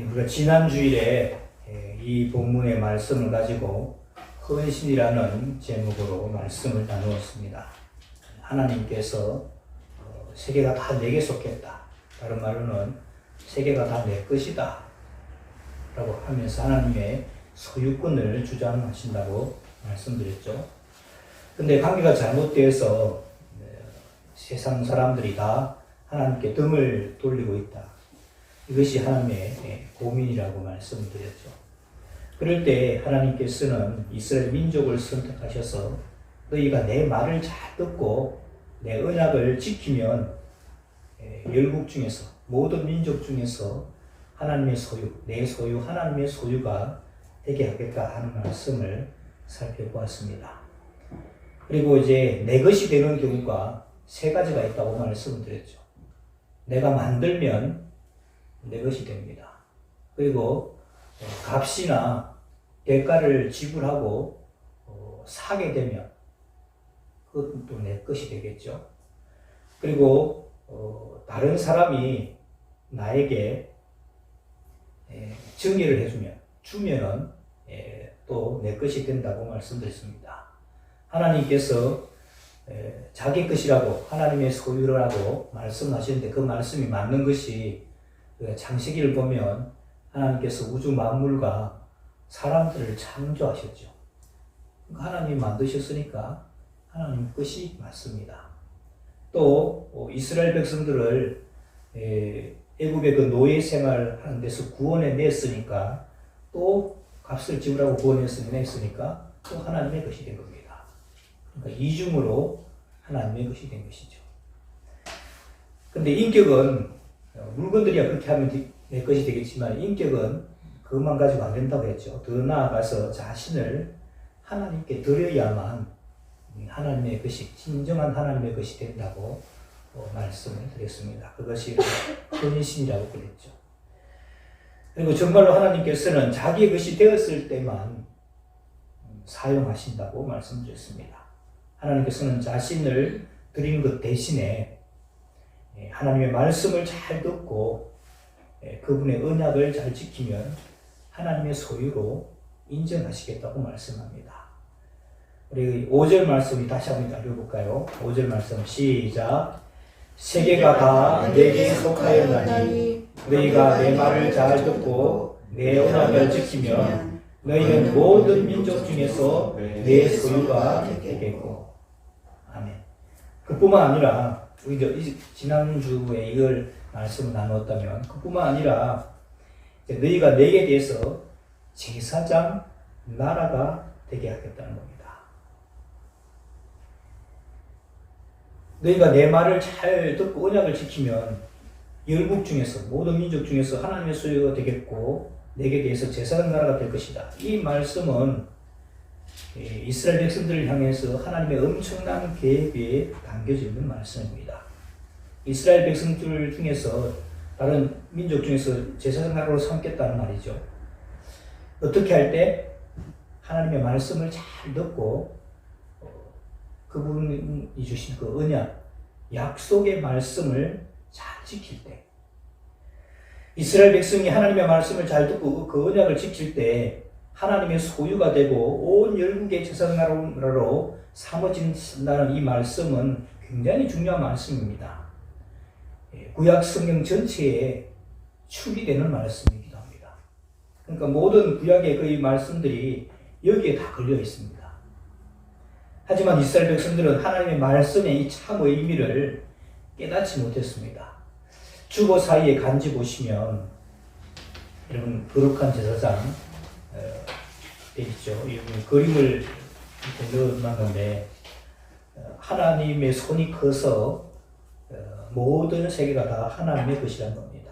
우리가 지난 주일에 이 본문의 말씀을 가지고 헌신이라는 제목으로 말씀을 나누었습니다. 하나님께서 세계가 다 내게 속했다. 다른 말로는 세계가 다 내 것이다. 라고 하면서 하나님의 소유권을 주장하신다고 말씀드렸죠. 근데 관계가 잘못되어서 세상 사람들이 다 하나님께 등을 돌리고 있다. 이것이 하나님의 고민이라고 말씀을 드렸죠. 그럴 때 하나님께서는 이스라엘 민족을 선택하셔서 너희가 내 말을 잘 듣고 내 언약을 지키면 열국 중에서 모든 민족 중에서 하나님의 소유, 내 소유, 하나님의 소유가 되게 하겠다 하는 말씀을 살펴보았습니다. 그리고 이제 내 것이 되는 경우가 세 가지가 있다고 말씀을 드렸죠. 내가 만들면 내 것이 됩니다. 그리고 값이나 대가를 지불하고 사게 되면 그것도 또 내 것이 되겠죠. 그리고 다른 사람이 나에게 정의를 해주면 주면은 또 내 것이 된다고 말씀드렸습니다. 하나님께서 자기 것이라고 하나님의 소유라고 말씀하시는데 그 말씀이 맞는 것이 창세기를 보면 하나님께서 우주 만물과 사람들을 창조하셨죠. 하나님이 만드셨으니까 하나님 것이 맞습니다. 또 이스라엘 백성들을 애굽의 그 노예 생활하는 데서 구원해 냈으니까 또 값을 지불하고 구원했으니까 또 하나님의 것이 된 겁니다. 그러니까 이중으로 하나님의 것이 된 것이죠. 근데 인격은 물건들이야 그렇게 하면 내 것이 되겠지만 인격은 그것만 가지고 안 된다고 했죠. 더 나아가서 자신을 하나님께 드려야만 하나님의 것이 진정한 하나님의 것이 된다고 말씀을 드렸습니다. 그것이 헌신이라고 그랬죠. 그리고 정말로 하나님께서는 자기의 것이 되었을 때만 사용하신다고 말씀드렸습니다. 하나님께서는 자신을 드리는 것 대신에 하나님의 말씀을 잘 듣고 그분의 언약을 잘 지키면 하나님의 소유로 인정하시겠다고 말씀합니다. 우리 5절 말씀이 다시 한번 읽어볼까요? 5절 말씀 시작. 세계가 다 내게 속하였나니 너희가 내 말을 잘 듣고 내 언약을 지키면 너희는 모든 민족 중에서 내 소유가 되겠고. 아멘. 그뿐만 아니라 우리 지난주에 이걸 말씀을 나누었다면 그뿐만 아니라 너희가 내게 대해서 제사장 나라가 되게 하겠다는 겁니다. 너희가 내 말을 잘 듣고 언약을 지키면 열국 중에서 모든 민족 중에서 하나님의 소유가 되겠고 내게 대해서 제사장 나라가 될 것이다. 이 말씀은 이스라엘 백성들을 향해서 하나님의 엄청난 계획에 담겨져 있는 말씀입니다. 이스라엘 백성들 중에서 다른 민족 중에서 제사장 나라로 삼겠다는 말이죠. 어떻게 할 때? 하나님의 말씀을 잘 듣고 그분이 주신 그 언약, 약속의 말씀을 잘 지킬 때, 이스라엘 백성이 하나님의 말씀을 잘 듣고 그 언약을 지킬 때 하나님의 소유가 되고 온 열국의 제사장나라로 삼아진다는 이 말씀은 굉장히 중요한 말씀입니다. 구약 성경 전체에 축이 되는 말씀이기도 합니다. 그러니까 모든 구약의 그 말씀들이 여기에 다 걸려 있습니다. 하지만 이스라엘 백성들은 하나님의 말씀의 이 참 의미를 깨닫지 못했습니다. 주보 사이에 간지 보시면 이런 거룩한 제사장 있죠. 이 그림을 넣어놨는데 하나님의 손이 커서 모든 세계가 다 하나님의 것이라는 겁니다.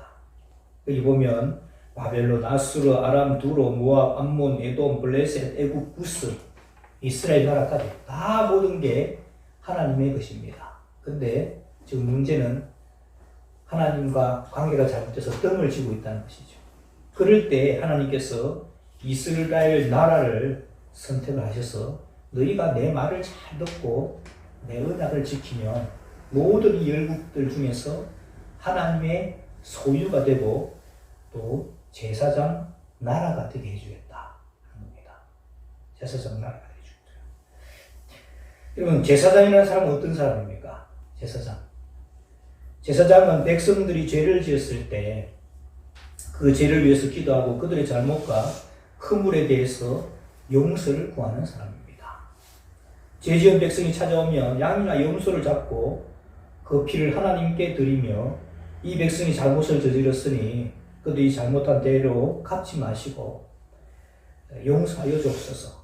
여기 보면 바벨론, 아수르, 아람, 두로, 모압, 암몬, 에돔, 블레셋, 애굽, 구스, 이스라엘 나라까지 다 모든 게 하나님의 것입니다. 근데 지금 문제는 하나님과 관계가 잘못돼서 등을 지고 있다는 것이죠. 그럴 때 하나님께서 이스라엘 나라를 선택을 하셔서 너희가 내 말을 잘 듣고 내 언약을 지키면 모든 이 열국들 중에서 하나님의 소유가 되고 또 제사장 나라가 되게 해주겠다 하는 겁니다. 제사장 나라가 해주겠다. 여러분, 제사장이라는 사람은 어떤 사람입니까? 제사장은 백성들이 죄를 지었을 때 그 죄를 위해서 기도하고 그들의 잘못과 허물에 대해서 용서를 구하는 사람입니다. 죄 지은 백성이 찾아오면 양이나 염소를 잡고 그 피를 하나님께 드리며 이 백성이 잘못을 저질렀으니 그들이 잘못한 대로 갚지 마시고 용서하여 주옵소서.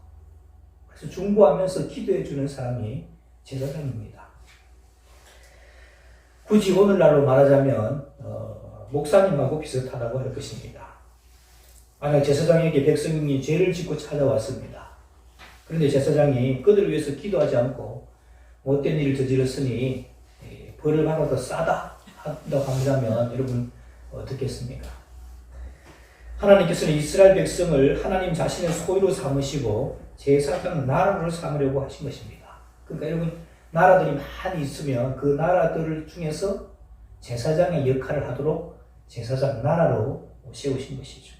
그래서 중보하면서 기도해 주는 사람이 제사장입니다. 굳이 오늘날로 말하자면 목사님하고 비슷하다고 할 것입니다. 만약 제사장에게 백성이 죄를 짓고 찾아왔습니다. 그런데 제사장이 그들을 위해서 기도하지 않고 못된 일을 저질렀으니 벌을 받아도 싸다 한다고 한다면 여러분 어떻겠습니까? 하나님께서는 이스라엘 백성을 하나님 자신의 소유로 삼으시고 제사장 나라로 삼으려고 하신 것입니다. 그러니까 여러분, 나라들이 많이 있으면 그 나라들 중에서 제사장의 역할을 하도록 제사장 나라로 세우신 것이죠.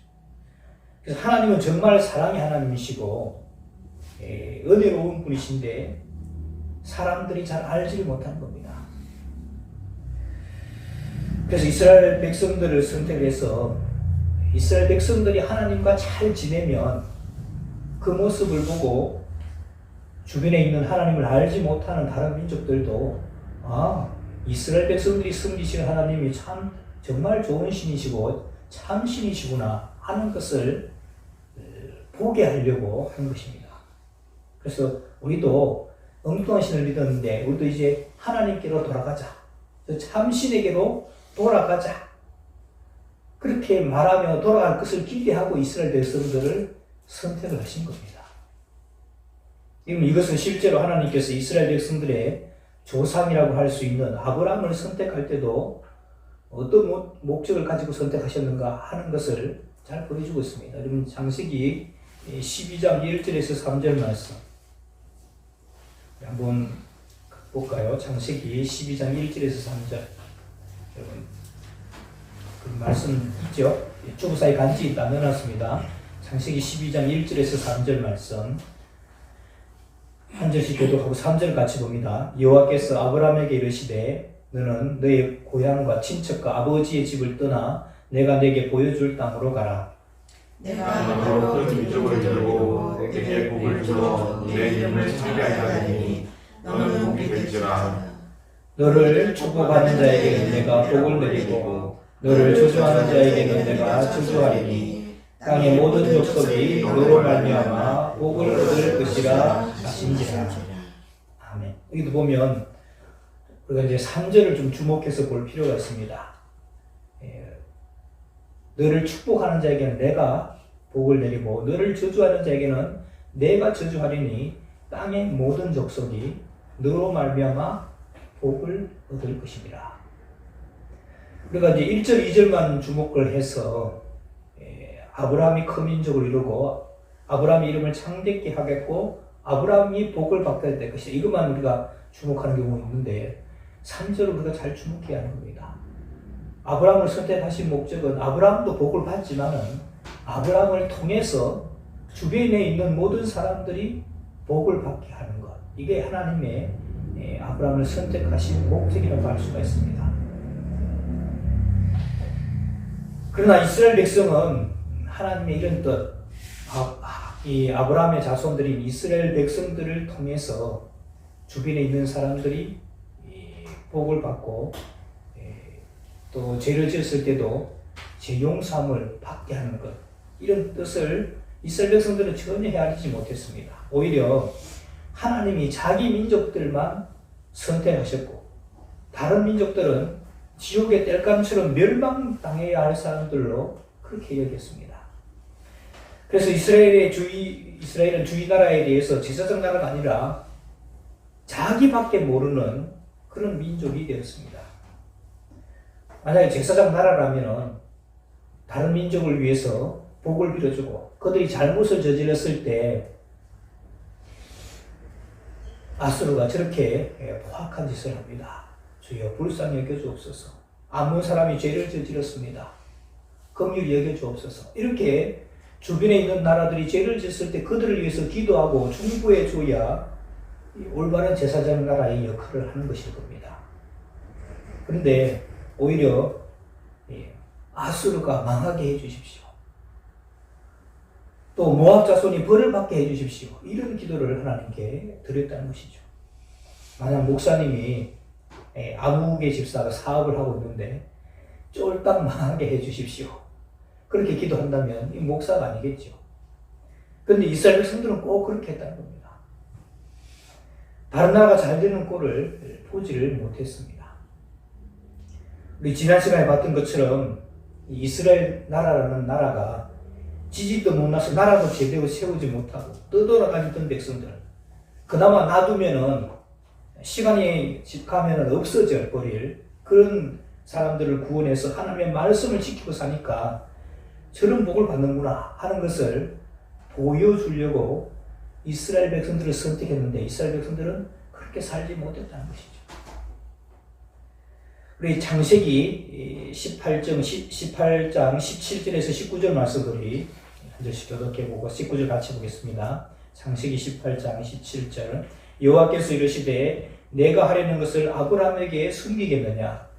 그래서 하나님은 정말 사랑의 하나님이시고 은혜로운 분이신데 사람들이 잘 알지를 못한 겁니다. 그래서 이스라엘 백성들을 선택해서 이스라엘 백성들이 하나님과 잘 지내면 그 모습을 보고 주변에 있는 하나님을 알지 못하는 다른 민족들도 이스라엘 백성들이 섬기시는 하나님이 참 정말 좋은 신이시고 참 신이시구나 하는 것을 보게 하려고 하는 것입니다. 그래서 우리도 엉뚱한 신을 믿었는데 우리도 이제 하나님께로 돌아가자. 참 신에게로 돌아가자. 그렇게 말하며 돌아갈 것을 기대하고 이스라엘 백성들을 선택을 하신 겁니다. 이것은 실제로 하나님께서 이스라엘 백성들의 조상이라고 할 수 있는 아브라함을 선택할 때도 어떤 목적을 가지고 선택하셨는가 하는 것을 잘 보여주고 있습니다. 여러분, 창세기 12장 1절에서 3절 말씀 한번 볼까요? 창세기 12장 1절에서 3절. 여러분, 그 말씀 있죠? 주보사에 간지 있다 넣어놨습니다. 창세기 12장 1절에서 3절 말씀 한 절씩 교독하고 3절 같이 봅니다. 여호와께서 아브라함에게 이르시되 너는 너의 고향과 친척과 아버지의 집을 떠나 내가 내게 보여줄 땅으로 가라. 내가 너로 큰 민족을 이루고 내게 복을 주어 내 이름을 창대하게 하리니 너는 복이 될지라. 너를 축복하는 자에게는 내가 복을 내리고 너를 저주하는 자에게는 내가 저주하리니 땅의 모든 족속이 너로 말미암아 복을 얻을 것이라 하신지라. 아멘. 여기도 보면 우리가 이제 3절을 좀 주목해서 볼 필요가 있습니다. 너를 축복하는 자에게는 내가 복을 내리고 너를 저주하는 자에게는 내가 저주하리니 땅의 모든 족속이 너로 말미암아 복을 얻을 것이니라. 우리가 이제 1절, 2절만 주목을 해서 아브라함이 큰 민족을 이루고 아브라함의 이름을 창대케 하겠고 아브라함이 복을 받게 될 것이다. 이것만 우리가 주목하는 경우가 있는데 3절을 우리가 잘 주목해야 하는 겁니다. 아브라함을 선택하신 목적은 아브라함도 복을 받지만은 아브라함을 통해서 주변에 있는 모든 사람들이 복을 받게 하는 것. 이게 하나님의 아브라함을 선택하신 목적이라고 할 수가 있습니다. 그러나 이스라엘 백성은 하나님의 이런 뜻, 이 아브라함의 자손들인 이스라엘 백성들을 통해서 주변에 있는 사람들이 복을 받고 또 죄를 지었을 때도 죄 용서함을 받게 하는 것, 이런 뜻을 이스라엘 백성들은 전혀 헤아리지 못했습니다. 오히려 하나님이 자기 민족들만 선택하셨고 다른 민족들은 지옥의 땔감처럼 멸망당해야 할 사람들로 그렇게 여겼습니다. 그래서 이스라엘은 주위 나라에 대해서 제사장 나라가 아니라 자기밖에 모르는 그런 민족이 되었습니다. 만약에 제사장 나라라면 다른 민족을 위해서 복을 빌어주고 그들이 잘못을 저질렀을 때 아수르가 저렇게 포악한 짓을 합니다. 주여 불쌍히 여겨주옵소서. 아몬 사람이 죄를 저질렀습니다. 긍휼히 여겨주옵소서. 이렇게 주변에 있는 나라들이 죄를 짓을 때 그들을 위해서 기도하고 중보해 줘야 올바른 제사장 나라의 역할을 하는 것일 겁니다. 그런데 오히려 아수르가 망하게 해주십시오. 또 모압 자손이 벌을 받게 해주십시오. 이런 기도를 하나님께 드렸다는 것이죠. 만약 목사님이 아무개 집사가 사업을 하고 있는데 쫄딱 망하게 해주십시오. 그렇게 기도한다면 이 목사가 아니겠죠. 그런데 이스라엘 백성들은 꼭 그렇게 했다는 겁니다. 다른 나라가 잘 되는 꼴을 보지를 못했습니다. 우리 지난 시간에 봤던 것처럼 이스라엘 나라라는 나라가 지지도 못나서 나라도 제대로 세우지 못하고 떠돌아다니던 백성들, 그나마 놔두면은 시간이 가면은 없어져 버릴 그런 사람들을 구원해서 하나님의 말씀을 지키고 사니까 저런 복을 받는구나 하는 것을 보여주려고 이스라엘 백성들을 선택했는데 이스라엘 백성들은 그렇게 살지 못했다는 것이죠. 우리 창세기 18장 17절에서 19절 말씀들이 한 절씩 교독해보고 19절 같이 보겠습니다. 창세기 18장 17절 여호와께서 이르시되 내가 하려는 것을 아브라함에게 숨기겠느냐.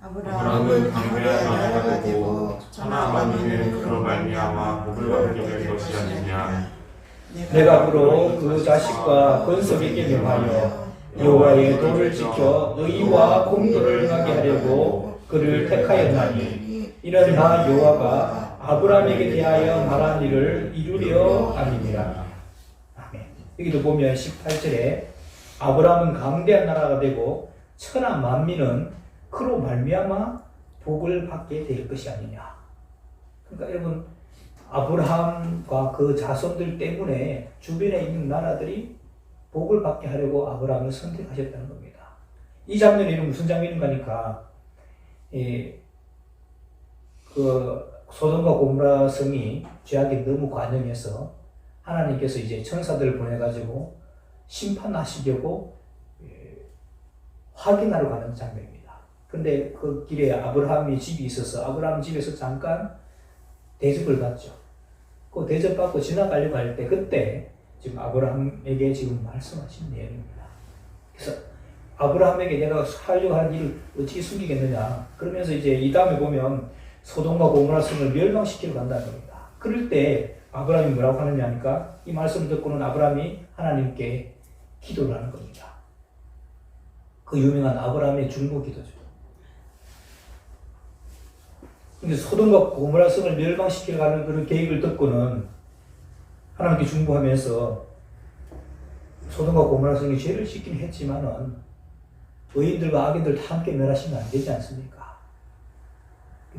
아브라함은 광야의 나라가 되고 천하 만민은 그로 말미암아 복을 받게 될 것이 아니냐. 내가 그로 그 자식과 건석에게 명하여 여호와의 도를 지켜 의와 공도를 행하게 하려고 그를 택하였나니 이는 나 여호와가 아브라함에게 대하여 말한 일을 이루려 함이니라. 아멘. 여기도 보면 18절에 아브라함은 강대한 나라가 되고 천하 만민은 그로 말미암아 복을 받게 될 것이 아니냐. 그러니까 여러분 아브라함과 그 자손들 때문에 주변에 있는 나라들이 복을 받게 하려고 아브라함을 선택하셨다는 겁니다. 이 장면에는 무슨 장면인가 하니까 그 소돔과 고모라 성이 죄악이 너무 관영해서 하나님께서 이제 천사들을 보내가지고 심판하시려고 확인하러 가는 장면입니다. 근데 그 길에 아브라함이 집이 있어서 아브라함 집에서 잠깐 대접을 받죠. 그 대접받고 지나가려고 할 때 그때 지금 아브라함에게 지금 말씀하신 내용입니다. 그래서 아브라함에게 내가 하려고 하는 일을 어떻게 숨기겠느냐. 그러면서 이제 이 다음에 보면 소돔과 고모라 성을 멸망시키러 간다는 겁니다. 그럴 때 아브라함이 뭐라고 하느냐 하니까 이 말씀을 듣고는 아브라함이 하나님께 기도를 하는 겁니다. 그 유명한 아브라함의 중보 기도죠. 근데 소돔과 고모라 성을 멸망시키러 가는 그런 계획을 듣고는 하나님께 중보하면서 소돔과 고모라 성이 죄를 짓긴 했지만은 의인들과 악인들 다 함께 멸하시면 안 되지 않습니까?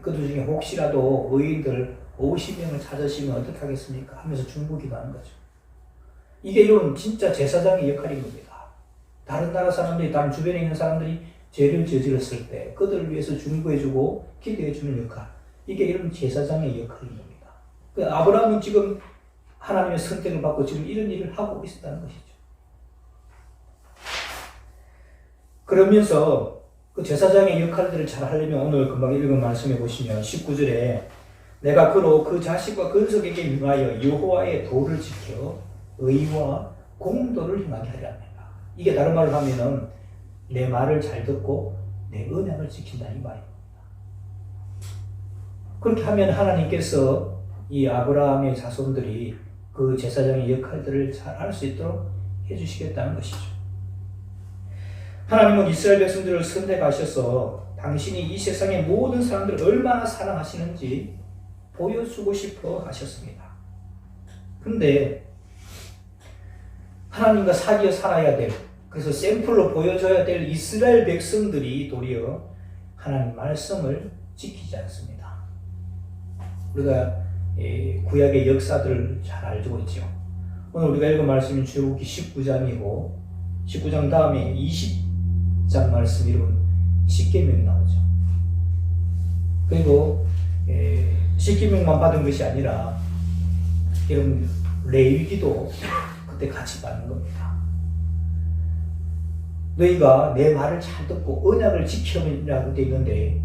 그들 중에 혹시라도 의인들 50명을 찾으시면 어떡하겠습니까? 하면서 중보 기도하는 거죠. 이게 이런 진짜 제사장의 역할인 겁니다. 다른 나라 사람들이, 다른 주변에 있는 사람들이 죄를 저질렀을 때 그들을 위해서 중보해주고 기도해주는 역할. 이게 이런 제사장의 역할인 겁니다. 그러니까 아브라함은 지금 하나님의 선택을 받고 지금 이런 일을 하고 있었다는 것이죠. 그러면서 그 제사장의 역할들을 잘 하려면 오늘 금방 읽은 말씀해 보시면 19절에 내가 그로 그 자식과 건석에게 명하여 여호와의 도를 지켜 의와 공도를 행하게 하려 합니다. 이게 다른 말로 하면은 내 말을 잘 듣고 내 언약을 지킨다 이 말입니다. 그렇게 하면 하나님께서 이 아브라함의 자손들이 그 제사장의 역할들을 잘 할 수 있도록 해주시겠다는 것이죠. 하나님은 이스라엘 백성들을 선택하셔서 당신이 이 세상의 모든 사람들을 얼마나 사랑하시는지 보여주고 싶어 하셨습니다. 그런데 하나님과 사귀어 살아야 될, 그래서 샘플로 보여줘야 될 이스라엘 백성들이 도리어 하나님 말씀을 지키지 않습니다. 우리가 구약의 역사들을 잘 알고 있죠. 오늘 우리가 읽은 말씀이 출애굽기 19장이고 19장 다음에 20장 말씀 이름은 십계명이 나오죠. 그리고 십계명만 받은 것이 아니라 이런 레위기도 그때 같이 받는 겁니다. 너희가 내 말을 잘 듣고 언약을 지켜라고 되어 있는데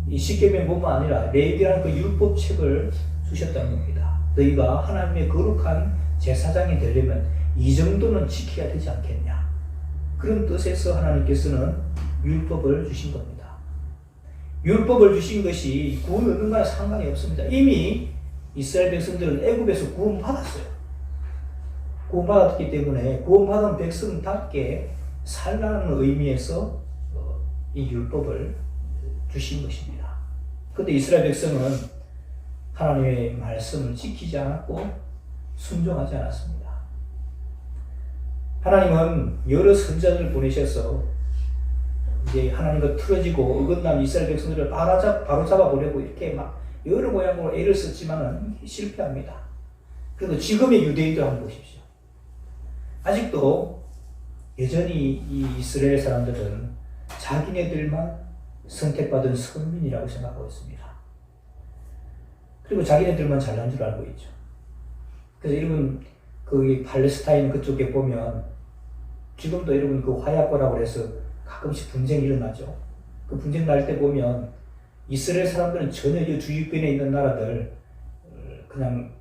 이 십계명뿐만 아니라 레위기라는 그 율법책을 주셨다는 겁니다. 너희가 하나님의 거룩한 제사장이 되려면 이 정도는 지켜야 되지 않겠냐. 그런 뜻에서 하나님께서는 율법을 주신 겁니다. 율법을 주신 것이 구원 얻는과는 상관이 없습니다. 이미 이스라엘 백성들은 애굽에서 구원받았어요. 구원받았기 때문에 구원받은 백성답게 살라는 의미에서 이 율법을 주신 것입니다. 그런데 이스라엘 백성은 하나님의 말씀을 지키지 않았고 순종하지 않았습니다. 하나님은 여러 선자들을 보내셔서 이제 하나님과 틀어지고 어긋난 이스라엘 백성들을 바로 잡아보려고 이렇게 막 여러 모양으로 애를 썼지만은 실패합니다. 그래도 지금의 유대인들 한번 보십시오. 아직도 여전히 이 이스라엘 사람들은 자기네들만 선택받은 선민이라고 생각하고 있습니다. 그리고 자기네들만 잘난 줄 알고 있죠. 그래서 여러분 그 팔레스타인 그쪽에 보면 지금도 여러분 그 화약고라고 해서 가끔씩 분쟁이 일어나죠. 그 분쟁 날 때 보면 이스라엘 사람들은 전혀 이 주위권에 있는 나라들 그냥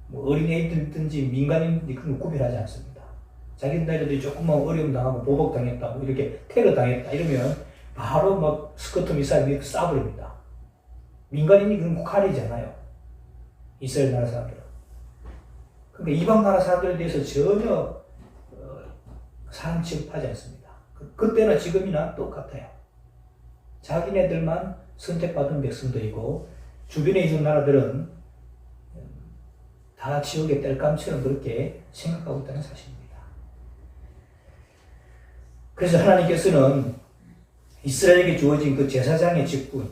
뭐 어린애들든지 민간인들이 그런 거 구별하지 않습니다. 자기네들이 조금만 어려움 당하고 보복당했다, 뭐 이렇게 테러 당했다 이러면 바로 막 스커트 미사일 쏴버립니다. 민간인이 그런 거 가리잖아요. 이스라엘 나라 사람들은. 그러니까 이방 나라 사람들에 대해서 전혀 사람 취급하지 않습니다. 그때나 지금이나 똑같아요. 자기네들만 선택받은 백성들이고 주변에 있는 나라들은 다 지옥의 땔감처럼 그렇게 생각하고 있다는 사실입니다. 그래서 하나님께서는 이스라엘에게 주어진 그 제사장의 직분,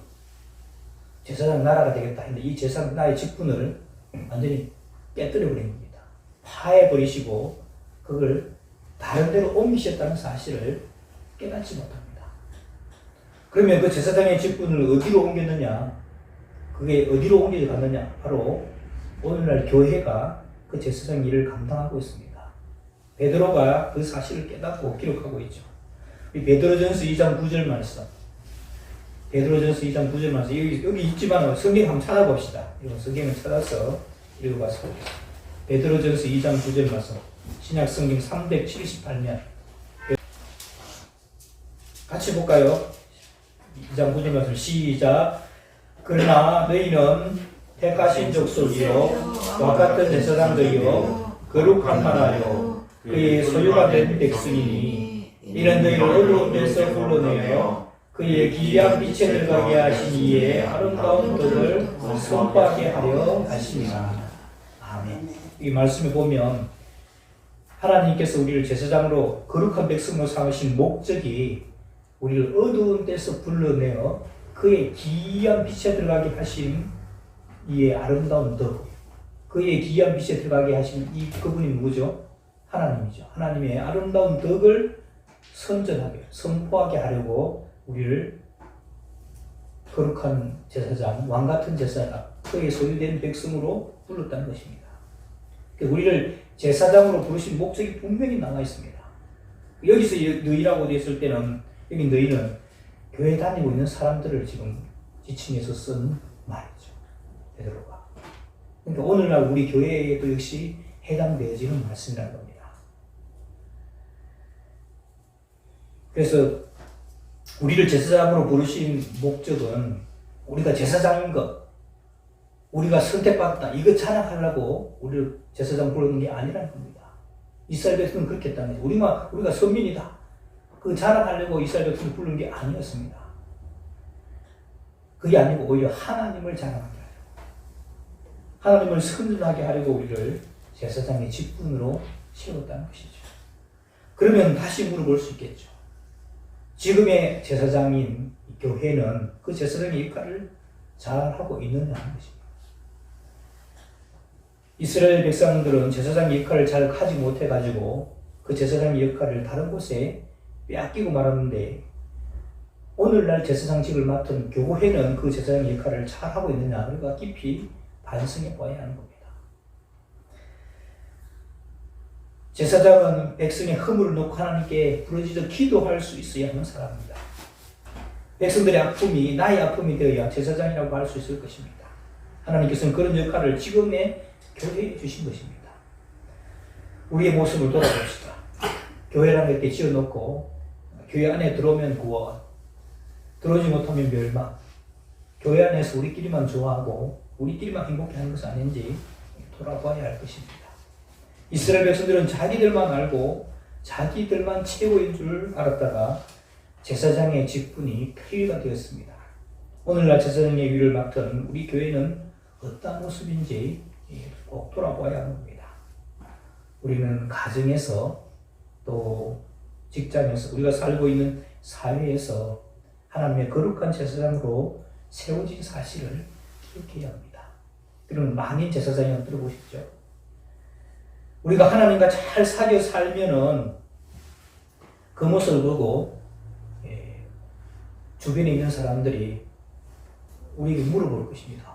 제사장 나라가 되겠다 했는데 이 제사장 나라의 직분을 완전히 깨뜨려 버린 겁니다. 파해버리시고 그걸 다른 데로 옮기셨다는 사실을 깨닫지 못합니다. 그러면 그 제사장의 직분을 어디로 옮겼느냐? 그게 어디로 옮겨져 갔느냐? 바로 오늘날 교회가 그 제사장 일을 감당하고 있습니다. 베드로가 그 사실을 깨닫고 기록하고 있죠. 베드로전서 2장 9절 말씀. 베드로전서 2장 9절 말씀. 여기 있지만 성경 한번 찾아봅시다. 이거 성경을 찾아서 읽어봐서. 베드로전서 2장 9절 말씀. 신약 성경 378면. 같이 볼까요? 2장 9절 말씀 시작. 그러나 너희는 택하신 족속이요 와 같은 제사장들이요 거룩한 나라요 그의 소유가 된 백성이니 이는 너희를 어두운 데서 불러내어 그의 기이한 빛에 들어가게 하신 이의 아름다운 덕을 선포하게 하려 하시니라. 아멘. 이 말씀에 보면 하나님께서 우리를 제사장으로 거룩한 백성으로 삼으신 목적이 우리를 어두운 데서 불러내어 그의 기이한 빛에 들어가게 하신 이의 아름다운 덕, 그의 기이한 빛에 들어가게 하신 이 그분이 누구죠? 하나님이죠. 하나님의 아름다운 덕을 선전하게, 선포하게 하려고 우리를 거룩한 제사장, 왕같은 제사장, 그의 소유된 백성으로 불렀다는 것입니다. 우리를 제사장으로 부르신 목적이 분명히 나와 있습니다. 여기서 너희라고 되어 있을 때는 여기 너희는 교회 다니고 있는 사람들을 지금 지칭해서 쓴 말이죠. 베드로가. 그러니까 오늘날 우리 교회에도 역시 해당되어지는 말씀이라는 겁니다. 그래서 우리를 제사장으로 부르신 목적은 우리가 제사장인 것, 우리가 선택받았다, 이거 자랑하려고 우리를 제사장 부르는 게 아니라는 겁니다. 이스라엘 백성은 그렇게 했다는 거죠. 우리가 선민이다. 그 자랑하려고 이스라엘 백성을 부르는 게 아니었습니다. 그게 아니고 오히려 하나님을 자랑하게 하려고, 하나님을 선전하게 하려고 우리를 제사장의 직분으로 세웠다는 것이죠. 그러면 다시 물어볼 수 있겠죠. 지금의 제사장인 교회는 그 제사장의 역할을 잘하고 있느냐 하는 것입니다. 이스라엘 백성들은 제사장의 역할을 잘 하지 못해가지고 그 제사장의 역할을 다른 곳에 빼앗기고 말았는데 오늘날 제사장직을 맡은 교회는 그 제사장의 역할을 잘하고 있느냐, 우리가 깊이 반성해 봐야 하는 겁니다. 제사장은 백성의 허물을 놓고 하나님께 부르짖어 기도할 수 있어야 하는 사람입니다. 백성들의 아픔이 나의 아픔이 되어야 제사장이라고 할 수 있을 것입니다. 하나님께서는 그런 역할을 지금의 교회에 주신 것입니다. 우리의 모습을 돌아봅시다. 교회라는 게 지어놓고 교회 안에 들어오면 구원, 들어오지 못하면 멸망, 교회 안에서 우리끼리만 좋아하고 우리끼리만 행복해하는 것은 아닌지 돌아봐야 할 것입니다. 이스라엘 백성들은 자기들만 알고 자기들만 최고인 줄 알았다가 제사장의 직분이 폐위가 되었습니다. 오늘날 제사장의 위를 맡은 우리 교회는 어떤 모습인지 꼭 돌아봐야 합니다. 우리는 가정에서 또 직장에서 우리가 살고 있는 사회에서 하나님의 거룩한 제사장으로 세워진 사실을 기억해야 합니다. 그럼 만인 제사장이라고 들어보셨죠? 우리가 하나님과 잘 사귀어 살면은 그 모습을 보고 주변에 있는 사람들이 우리에게 물어볼 것입니다.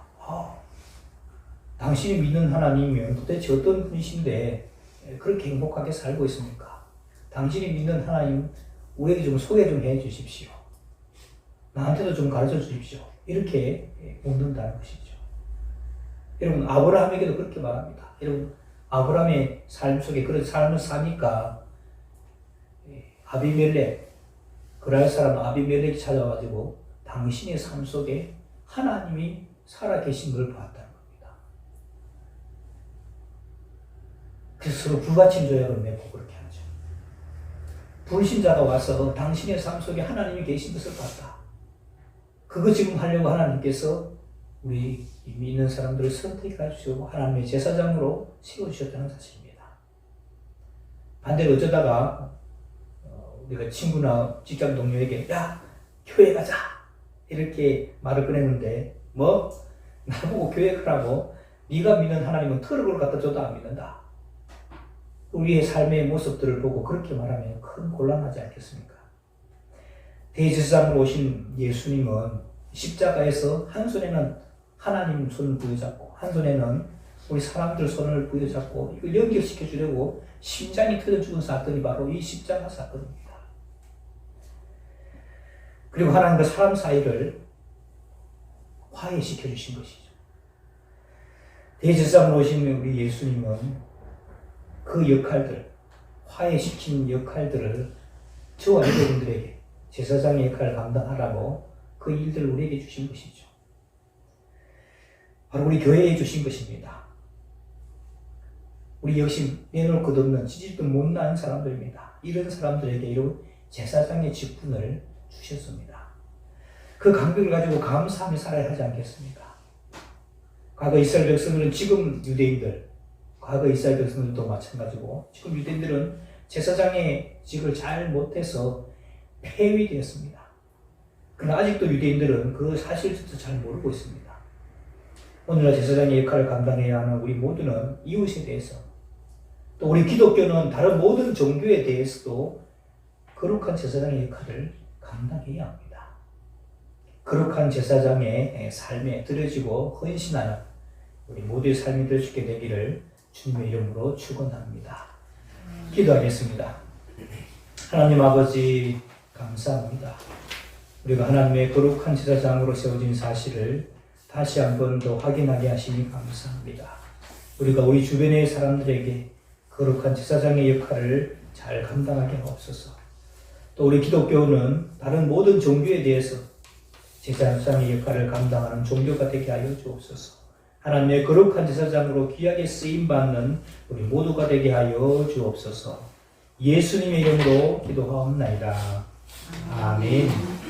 당신이 믿는 하나님이면 도대체 어떤 분이신데 그렇게 행복하게 살고 있습니까? 당신이 믿는 하나님 우리에게 좀 소개 좀 해 주십시오. 나한테도 좀 가르쳐 주십시오. 이렇게 묻는다는 것이죠. 여러분, 아브라함에게도 그렇게 말합니다. 여러분, 아브라함의 삶 속에 그런 삶을 사니까 아비멜렉, 그랄 사람 아비멜렉이 찾아와가지고 당신의 삶 속에 하나님이 살아계신 걸 봤다는 겁니다. 그래서 서로 불받침 조약을 맺고 그렇게 하죠. 불신자가 와서 당신의 삶 속에 하나님이 계신 것을 봤다. 그거 지금 하려고 하나님께서 우리 믿는 사람들을 선택해 주시고 하나님의 제사장으로 세워주셨다는 사실입니다. 반대로 어쩌다가 우리가 친구나 직장 동료에게 야, 교회 가자 이렇게 말을 꺼냈는데 나보고 교회 가라고? 네가 믿는 하나님은 트럭을 갖다 줘도 안 믿는다. 우리의 삶의 모습들을 보고 그렇게 말하면 큰 곤란하지 않겠습니까? 대제사장으로 오신 예수님은 십자가에서 한 손에는 하나님 손을 부여잡고 한 손에는 우리 사람들 손을 부여잡고 이걸 연결시켜 주려고 심장이 터져 죽은 사건이 바로 이 십자가 사건입니다. 그리고 하나님과 사람 사이를 화해시켜 주신 것이죠. 대제사장으로 오신 우리 예수님은 그 역할들, 화해시킨 역할들을 저와 여러분들에게 제사장의 역할을 감당하라고 그 일들을 우리에게 주신 것이죠. 바로 우리 교회에 주신 것입니다. 우리 역시 내놓을 것 없는 지질도 못난 사람들입니다. 이런 사람들에게 이런 제사장의 직분을 주셨습니다. 그 감격을 가지고 감사하며 살아야 하지 않겠습니까? 과거 이스라엘 백성들은 지금 유대인들, 과거 이스라엘 백성들도 마찬가지고 지금 유대인들은 제사장의 직을 잘 못해서 폐위되었습니다. 그러나 아직도 유대인들은 그 사실조차 잘 모르고 있습니다. 오늘날 제사장의 역할을 감당해야 하는 우리 모두는 이웃에 대해서 또 우리 기독교는 다른 모든 종교에 대해서도 거룩한 제사장의 역할을 감당해야 합니다. 거룩한 제사장의 삶에 들여지고 헌신하는 우리 모두의 삶이 될 수 있게 되기를 주님의 이름으로 축원합니다. 기도하겠습니다. 하나님 아버지 감사합니다. 우리가 하나님의 거룩한 제사장으로 세워진 사실을 다시 한 번 더 확인하게 하시니 감사합니다. 우리가 우리 주변의 사람들에게 거룩한 제사장의 역할을 잘 감당하게 하옵소서. 또 우리 기독교는 다른 모든 종교에 대해서 제사장의 역할을 감당하는 종교가 되게 하여 주옵소서. 하나님의 거룩한 제사장으로 귀하게 쓰임받는 우리 모두가 되게 하여 주옵소서. 예수님의 이름으로 기도하옵나이다. 아멘.